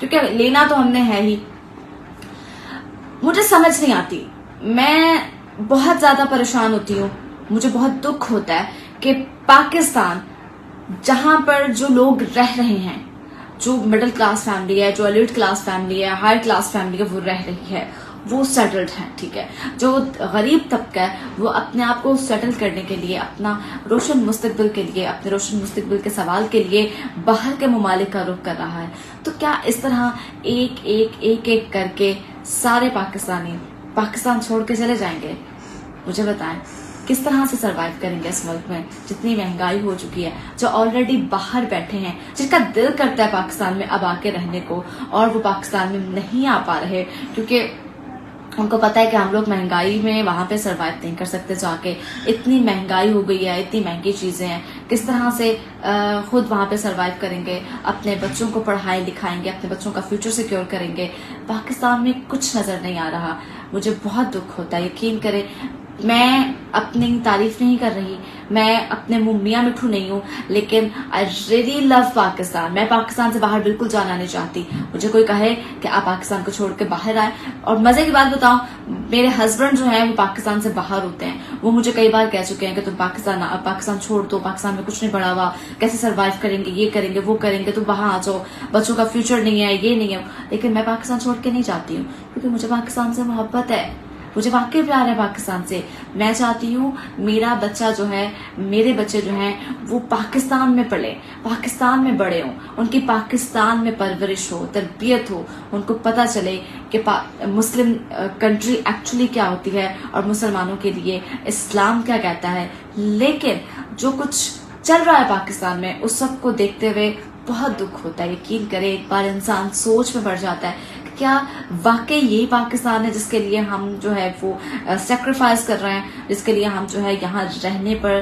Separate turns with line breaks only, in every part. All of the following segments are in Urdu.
کیونکہ لینا تو ہم نے ہے ہی. مجھے سمجھ نہیں آتی, میں بہت زیادہ پریشان ہوتی ہوں, مجھے بہت دکھ ہوتا ہے کہ پاکستان جہاں پر جو لوگ رہ رہے ہیں, جو مڈل کلاس فیملی ہے, جو ایلیٹ کلاس فیملی ہے, ہائی کلاس فیملی ہے, وہ رہ رہی ہے, وہ سیٹلڈ ہیں, ٹھیک ہے. جو غریب طبقہ ہے وہ اپنے آپ کو سیٹل کرنے کے لیے, اپنا روشن مستقبل کے لیے, اپنے روشن مستقبل کے سوال کے لیے باہر کے ممالک کا رخ کر رہا ہے. تو کیا اس طرح ایک ایک ایک ایک کر کے سارے پاکستانی پاکستان چھوڑ کے چلے جائیں گے؟ مجھے بتائیں کس طرح سے سروائیو کریں گے اس ملک میں جتنی مہنگائی ہو چکی ہے, جو آلریڈی باہر بیٹھے ہیں, جن کا دل کرتا ہے پاکستان میں اب آ کے رہنے کو, اور وہ پاکستان میں نہیں آ پا رہے کیونکہ ان کو پتا ہے کہ ہم لوگ مہنگائی میں وہاں پہ سروائیو نہیں کر سکتے جا کے. اتنی مہنگائی ہو گئی ہے, اتنی مہنگی چیزیں ہیں, کس طرح سے خود وہاں پہ سروائیو کریں گے, اپنے بچوں کو پڑھائیں لکھائیں گے, اپنے بچوں کا فیوچر سیکیور کریں گے. پاکستان میں کچھ نظر نہیں آ رہا. مجھے بہت دکھ ہوتا ہے, یقین کریں. میں اپنی تعریف نہیں کر رہی, میں اپنے منہ میاں مٹھو نہیں ہوں, لیکن آئی ریئلی لو پاکستان. میں پاکستان سے باہر بالکل جانا نہیں چاہتی. مجھے کوئی کہے کہ آپ پاکستان کو چھوڑ کے باہر آئے, اور مزے کی بات بتاؤں, میرے ہسبینڈ جو ہیں وہ پاکستان سے باہر ہوتے ہیں. وہ مجھے کئی بار کہہ چکے ہیں کہ تم پاکستان چھوڑ دو, پاکستان میں کچھ نہیں پڑا ہوا, کیسے سروائیو کریں گے, یہ کریں گے, وہ کریں گے, تم وہاں آ جاؤ, بچوں کا فیوچر نہیں ہے, یہ نہیں ہے. لیکن میں پاکستان چھوڑ کے نہیں جاتی ہوں, کیونکہ مجھے پاکستان سے محبت ہے, مجھے واقعی پیار ہے پاکستان سے. میں چاہتی ہوں میرا بچہ جو ہے, میرے بچے جو ہیں وہ پاکستان میں پلے, پاکستان میں بڑے ہوں, ان کی پاکستان میں پرورش ہو, تربیت ہو, ان کو پتہ چلے کہ مسلم کنٹری ایکچولی کیا ہوتی ہے اور مسلمانوں کے لیے اسلام کیا کہتا ہے. لیکن جو کچھ چل رہا ہے پاکستان میں, اس سب کو دیکھتے ہوئے بہت دکھ ہوتا ہے. یقین کرے, ایک بار انسان سوچ میں پڑ جاتا ہے کیا واقعی یہی پاکستان ہے جس کے لیے ہم جو ہے وہ سیکریفائز کر رہے ہیں, جس کے لیے ہم جو ہے یہاں رہنے پر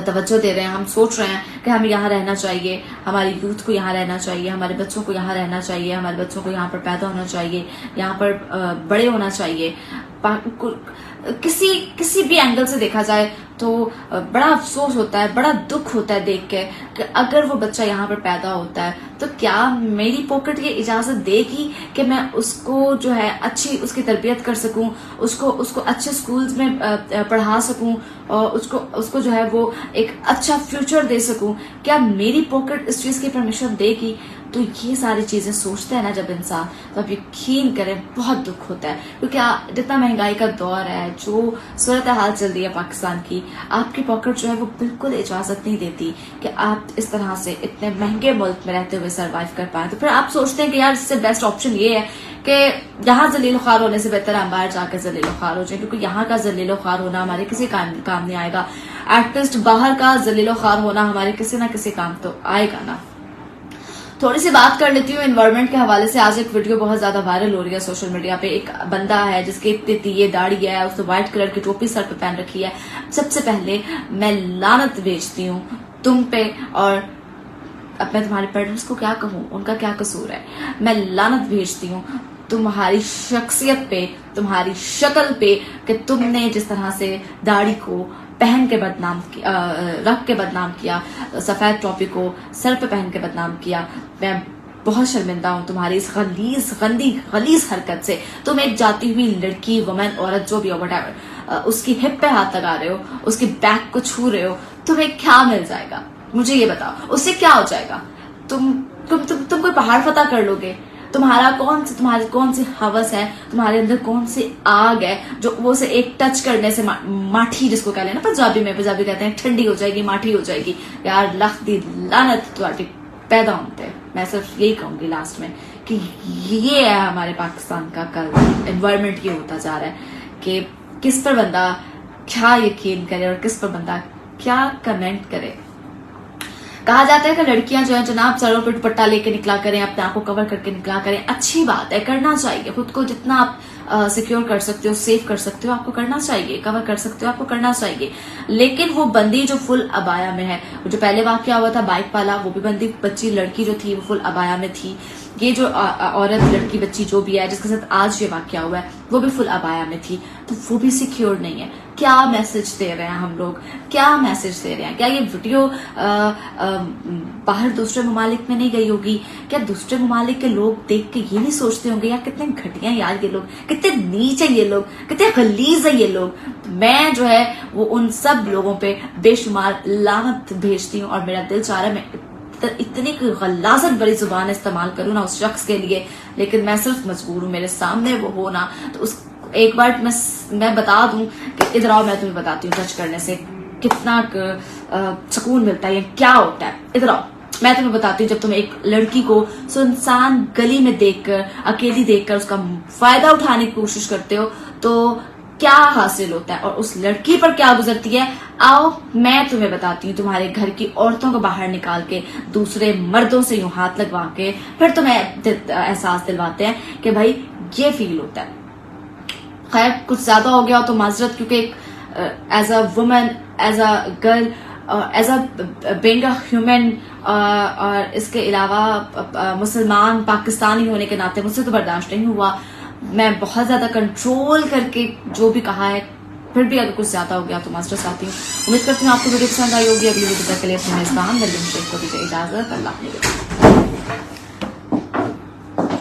توجہ دے رہے ہیں. ہم سوچ رہے ہیں کہ ہمیں یہاں رہنا چاہیے, ہماری یوتھ کو یہاں رہنا چاہیے, ہمارے بچوں کو یہاں رہنا چاہیے, ہمارے بچوں کو یہاں پر پیدا ہونا چاہیے, یہاں پر بڑے ہونا چاہیے. کسی بھی اینگل سے دیکھا جائے تو بڑا افسوس ہوتا ہے, بڑا دکھ ہوتا ہے دیکھ کے کہ اگر وہ بچہ یہاں پر پیدا ہوتا ہے تو کیا میری پاکٹ یہ اجازت دے گی کہ میں اس کو جو ہے اچھی اس کی تربیت کر سکوں, اس کو اچھے سکولز میں پڑھا سکوں, اور اس کو جو ہے وہ ایک اچھا فیوچر دے سکوں؟ کیا میری پاکٹ اس چیز کی پرمیشن دے گی؟ تو یہ ساری چیزیں سوچتے ہیں نا جب انسان, تو اب یقین کریں بہت دکھ ہوتا ہے. کیونکہ جتنا مہنگائی کا دور ہے, جو صورتحال چل رہی ہے پاکستان کی, آپ کی پاکٹ جو ہے وہ بالکل اجازت نہیں دیتی کہ آپ اس طرح سے اتنے مہنگے ملک میں رہتے ہوئے سروائیو کر پائیں. تو پھر آپ سوچتے ہیں کہ یار اس سے بیسٹ آپشن یہ ہے کہ یہاں ذلیل و خوار ہونے سے بہتر ہم باہر جا کے ذلیل و خوار ہو جائیں, کیونکہ یہاں کا ذلیل و خوار ہونا ہمارے کسی کام نہیں آئے گا. ایٹ لیسٹ باہر کا ذلیل و خوار ہونا ہمارے کسی نہ کسی کام تو آئے گا نا. تھوڑی سی بات کر لیتی ہوں انوائرمنٹ کے حوالے سے. آج ایک ویڈیو بہت زیادہ وائرل ہو رہی ہے سوشل میڈیا پہ. ایک بندہ ہے جس کی اتنی یہ داڑھی ہے, اس نے وائٹ کلر کی ٹوپی سر پہ پہن رکھی ہے. سب سے پہلے میں لعنت بھیجتی ہوں تم پہ, اور اب میں تمہارے پیرنٹس کو کیا کہوں, ان کا کیا قصور ہے. میں لعنت بھیجتی ہوں تمہاری شخصیت پہ, تمہاری شکل پہ, کہ تم نے جس طرح سے داڑھی کو پہن کے بدنام کیا, رکھ کے بدنام کیا, سفید ٹوپی کو سر پہ پہن کے بدنام کیا. میں بہت شرمندہ ہوں تمہاری اس غلیظ حرکت سے. تم ایک جاتی ہوئی لڑکی, وومن, عورت, جو بھی ہو, اس کی ہپ پہ ہاتھ لگا رہے ہو, اس کی بیک کو چھو رہے ہو, تمہیں کیا مل جائے گا مجھے یہ بتاؤ. اس سے کیا ہو جائے گا؟ تم کوئی پہاڑ فتح کر لو گے؟ تمہاری کون سی ہوس ہے, تمہارے اندر کون سی آگ ہے جو وہ سے ایک ٹچ کرنے سے ماٹھی, جس کو کہہ لیں نا پنجابی کہتے ہیں, ٹھنڈی ہو جائے گی, ماٹھی ہو جائے گی. یار لخ دی لعنت تمہاری پیدا ہوتے. میں صرف یہی کہوں گی لاسٹ میں کہ یہ ہے ہمارے پاکستان کا کل انوائرمنٹ. یہ ہوتا جا رہا ہے کہ کس پر بندہ کیا یقین کرے اور کس پر بندہ کیا کمنٹ کرے. کہا جاتا ہے کہ لڑکیاں جو ہیں جناب سروں پہ دوپٹہ لے کے نکلا کریں, اپنے آپ کو کور کر کے نکلا کریں. اچھی بات ہے, کرنا چاہیے. خود کو جتنا آپ سیکیور کر سکتے ہو, سیف کر سکتے ہو, آپ کو کرنا چاہیے. کور کر سکتے ہو, آپ کو کرنا چاہیے. لیکن وہ بندی جو فل ابایا میں ہے, جو پہلے واقعہ ہوا تھا بائک والا, وہ بھی بندی بچی لڑکی جو تھی وہ فل ابایا میں تھی. یہ جو عورت لڑکی بچی جو بھی ہے جس کے ساتھ آج یہ واقعہ ہوا ہے وہ بھی فل ابایا میں تھی, تو وہ بھی سیکیور نہیں ہے. کیا میسج دے رہے ہیں ہم لوگ, کیا میسج دے رہے ہیں. کیا یہ ویڈیو باہر دوسرے ممالک میں نہیں گئی ہوگی؟ کیا دوسرے ممالک کے لوگ دیکھ کے یہ نہیں سوچتے ہوں گے یار کتنے گھٹیا یار یہ لوگ, کتنے نیچ ہیں یہ لوگ, کتنے غلیظ ہیں یہ لوگ. میں جو ہے وہ ان سب لوگوں پہ بے شمار لعنت بھیجتی ہوں, اور میرا دل چاہ رہا ہے میں اتنی غلاظت بڑی زبان استعمال کروں نا اس شخص کے لیے, لیکن میں صرف مجبور ہوں, میرے سامنے وہ ہونا. تو اس ایک بار میں بتا دوں کہ ادھر آؤ, میں تمہیں بتاتی ہوں ٹچ کرنے سے کتنا سکون ملتا ہے, کیا ہوتا ہے. ادھر آؤ, میں تمہیں بتاتی ہوں. جب تم ایک لڑکی کو سنسان گلی میں دیکھ کر, اکیلی دیکھ کر اس کا فائدہ اٹھانے کی کوشش کرتے ہو تو کیا حاصل ہوتا ہے, اور اس لڑکی پر کیا گزرتی ہے, آؤ میں تمہیں بتاتی ہوں. تمہارے گھر کی عورتوں کو باہر نکال کے دوسرے مردوں سے یوں ہاتھ لگوا کے پھر تمہیں احساس دلواتے ہیں کہ بھائی یہ فیل ہوتا ہے. خیر کچھ زیادہ ہو گیا تو معذرت, کیونکہ as a woman, as a girl, as a being a human, اور اس کے علاوہ مسلمان پاکستانی ہونے کے ناطے مجھ سے تو برداشت نہیں ہوا. میں بہت زیادہ کنٹرول کر کے جو بھی کہا ہے, پھر بھی اگر کچھ زیادہ ہو گیا تو معذرت چاہتی ہوں. امید کرتی ہوں آپ کو ویڈیو پسند آئی ہوگی. اگلی ویڈیو تک کے لیے اپنے میزبان مریم شیخ کو دیجیے اجازت. اللہ حافظ.